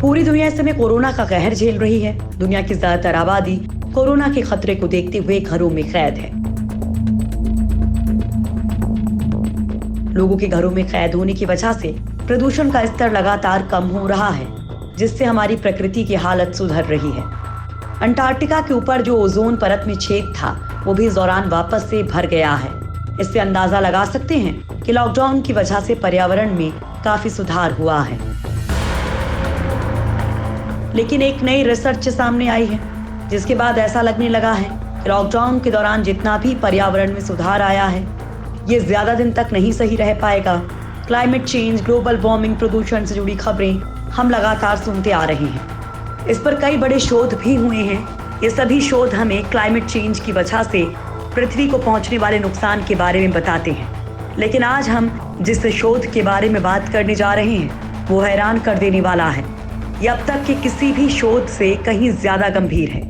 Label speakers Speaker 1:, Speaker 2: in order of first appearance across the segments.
Speaker 1: पूरी दुनिया इस समय कोरोना का कहर झेल रही है। दुनिया की ज्यादातर आबादी कोरोना के खतरे को देखते हुए घरों में कैद है। लोगों के घरों में कैद होने की वजह से प्रदूषण का स्तर लगातार कम हो रहा है, जिससे हमारी प्रकृति की हालत सुधर रही है। अंटार्कटिका के ऊपर जो ओजोन परत में छेद था, वो भी इस दौरान वापस से भर गया है। इससे अंदाजा लगा सकते हैं कि लॉकडाउन की वजह से पर्यावरण में काफी सुधार हुआ है। लेकिन एक नई रिसर्च सामने आई है, जिसके बाद ऐसा लगने लगा है कि लॉकडाउन के दौरान जितना भी पर्यावरण में सुधार आया है, ये ज्यादा दिन तक नहीं सही रह पाएगा। क्लाइमेट चेंज, ग्लोबल वार्मिंग, प्रदूषण से जुड़ी खबरें हम लगातार सुनते आ रहे हैं। इस पर कई बड़े शोध भी हुए हैं। ये सभी शोध हमें क्लाइमेट चेंज की वजह से पृथ्वी को पहुंचने वाले नुकसान के बारे में बताते हैं। लेकिन आज हम जिस शोध के बारे में बात करने जा रहे हैं, वो हैरान कर देने वाला है। ये अब तक के किसी भी शोध से कहीं ज्यादा गंभीर है,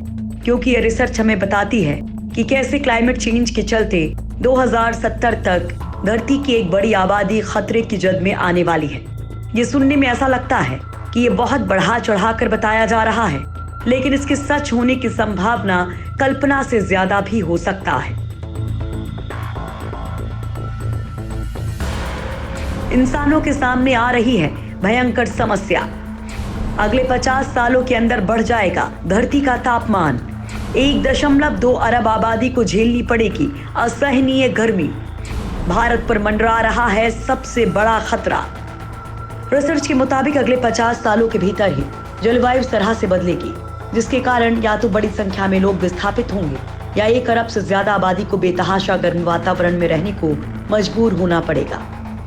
Speaker 1: क्योंकि ये रिसर्च हमें बताती है कि कैसे क्लाइमेट चेंज के चलते 2070 तक धरती की एक बड़ी आबादी खतरे की जद में आने वाली है। ये सुनने में ऐसा लगता है कि ये बहुत बढ़ा चढ़ाकर बताया जा रहा है, लेकिन इसके सच होने की संभावना कल्पना से ज्यादा भी हो सकता है। इंसानों के सामने आ रही है भयंकर समस्या। अगले 50 सालों के अंदर बढ़ जाएगा धरती का तापमान। 1.2 अरब आबादी को झेलनी पड़ेगी असहनीय गर्मी। भारत पर मंडरा रहा है सबसे बड़ा खतरा। रिसर्च के मुताबिक अगले 50 सालों के भीतर ही जलवायु इस तरह से बदलेगी, जिसके कारण या तो बड़ी संख्या में लोग विस्थापित होंगे या 1 अरब से ज्यादा आबादी को बेतहाशा गर्म वातावरण में रहने को मजबूर होना पड़ेगा।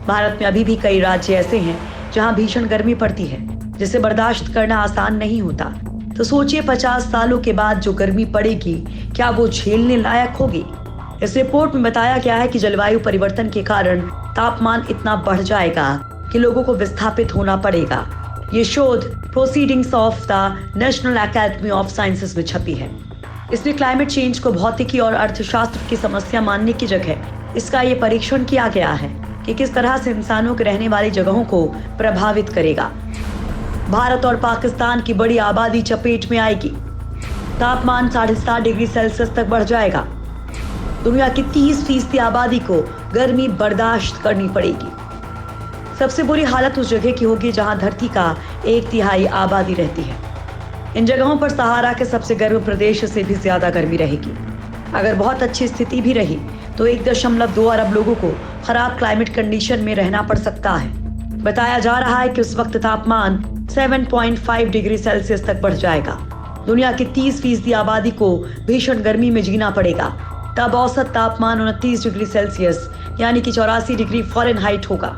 Speaker 1: भारत में अभी भी कई राज्य ऐसे हैं जहां भीषण गर्मी पड़ती है, जिसे बर्दाश्त करना आसान नहीं होता। तो सोचिए 50 सालों के बाद जो गर्मी पड़ेगी, क्या वो झेलने लायक होगी? इस रिपोर्ट में बताया गया है कि जलवायु परिवर्तन के कारण तापमान इतना बढ़ जाएगा कि लोगों को विस्थापित होना पड़ेगा। ये शोध proceedings of the national academy of sciences में छपी है। इसमें क्लाइमेट चेंज को भौतिकी और अर्थशास्त्र की समस्या मानने की जगह इसका ये परीक्षण किया गया है कि किस तरह से इंसानों के रहने वाली जगहों को प्रभावित करेगा। भारत और पाकिस्तान की बड़ी आबादी चपेट में आएगी। तापमान 7.5 डिग्री सेल्सियस तक बढ़ जाएगा। दुनिया की 30% आबादी को गर्मी बर्दाश्त करनी पड़ेगी। सबसे बुरी हालत उस जगह की होगी जहां धरती का 1/3 आबादी रहती है। इन जगहों पर सहारा के सबसे गर्म प्रदेश से भी ज्यादा गर्मी रहेगी। अगर बहुत अच्छी स्थिति भी रही तो 1.2 अरब लोगों को खराब क्लाइमेट कंडीशन में रहना पड़ सकता है। बताया जा रहा है कि उस वक्त तापमान 7.5 डिग्री सेल्सियस तक बढ़ जाएगा। दुनिया की 30% आबादी को भीषण गर्मी में जीना पड़ेगा। तब औसत तापमान 29 डिग्री सेल्सियस यानी कि 84 डिग्री फ़ारेनहाइट होगा,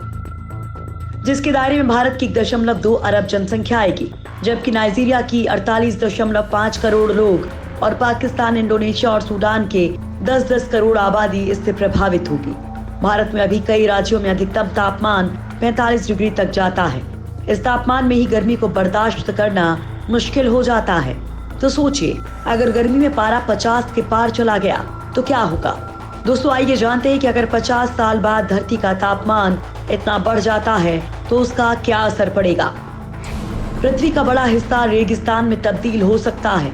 Speaker 1: जिसके दायरे में भारत की 1.2 अरब जनसंख्या आएगी, जबकि नाइजीरिया की 48.5 करोड़ लोग और पाकिस्तान, इंडोनेशिया और सूडान के 10-10 करोड़ आबादी इससे प्रभावित होगी। भारत में अभी कई राज्यों में अधिकतम तापमान 45 डिग्री तक जाता है। इस तापमान में ही गर्मी को बर्दाश्त करना मुश्किल हो जाता है। तो सोचिए, अगर गर्मी में पारा 50 के पार चला गया तो क्या होगा? दोस्तों, आइए जानते हैं कि अगर 50 साल बाद धरती का तापमान इतना बढ़ जाता है तो उसका क्या असर पड़ेगा। पृथ्वी का बड़ा हिस्सा रेगिस्तान में तब्दील हो सकता है।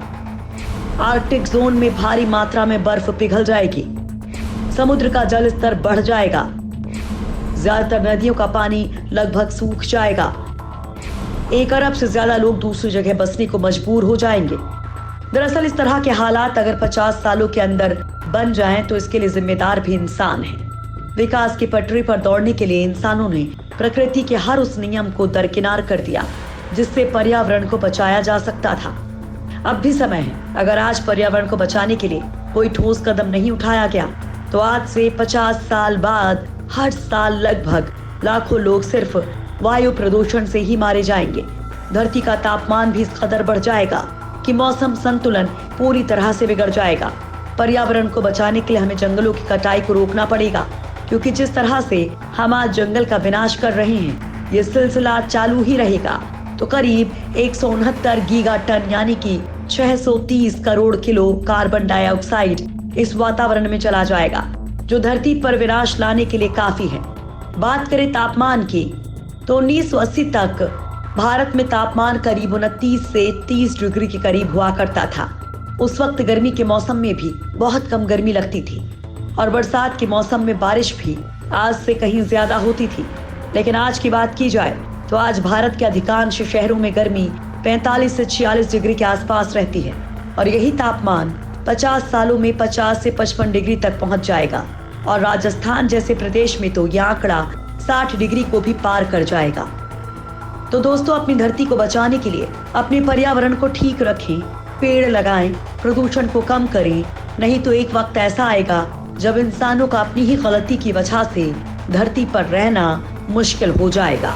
Speaker 1: आर्कटिक जोन में भारी मात्रा में बर्फ पिघल जाएगी। समुद्र का जल स्तर बढ़ जाएगा। ज्यादातर नदियों का पानी लगभग सूख जाएगा। 1 अरब से ज्यादा लोग दूसरी जगह बसने को मजबूर हो जाएंगे। दरअसल इस तरह के हालात अगर 50 सालों के अंदर बन जाएं तो इसके लिए जिम्मेदार भी इंसान है। विकास की पटरी पर दौड़ने के लिए इंसानों ने प्रकृति के हर उस नियम को दरकिनार कर दिया जिससे पर्यावरण को बचाया जा सकता था। अब भी समय है। अगर आज पर्यावरण को बचाने के लिए कोई ठोस कदम नहीं उठाया गया तो आज से 50 साल बाद हर साल लगभग लाखों लोग सिर्फ वायु प्रदूषण से ही मारे जाएंगे। धरती का तापमान भी इस कदर बढ़ जाएगा कि मौसम संतुलन पूरी तरह से बिगड़ जाएगा। पर्यावरण को बचाने के लिए हमें जंगलों की कटाई को रोकना पड़ेगा, क्योंकि जिस तरह से हम आज जंगल का विनाश कर रहे हैं, ये सिलसिला चालू ही रहेगा तो करीब 169 गीगाटन यानी कि 630 करोड़ किलो कार्बन डाइऑक्साइड इस वातावरण में चला जाएगा, जो धरती पर विनाश लाने के लिए काफी है। बात करें तापमान की तो 1980 तक भारत में तापमान करीब 29 से 30 डिग्री के करीब हुआ करता था। उस वक्त गर्मी के मौसम में भी बहुत कम गर्मी लगती थी और बरसात के मौसम में बारिश भी आज से कहीं ज्यादा होती थी। लेकिन आज की बात की जाए तो आज भारत के अधिकांश शहरों में गर्मी 45 से 46 डिग्री के आसपास रहती है और यही तापमान 50 सालों में 50 से 55 डिग्री तक पहुंच जाएगा और राजस्थान जैसे प्रदेश में तो यह आंकड़ा 60 डिग्री को भी पार कर जाएगा। तो दोस्तों, अपनी धरती को बचाने के लिए अपने पर्यावरण को ठीक रखें, पेड़ लगाएं, प्रदूषण को कम करें, नहीं तो एक वक्त ऐसा आएगा जब इंसानों का अपनी ही गलती की वजह से धरती पर रहना मुश्किल हो जाएगा।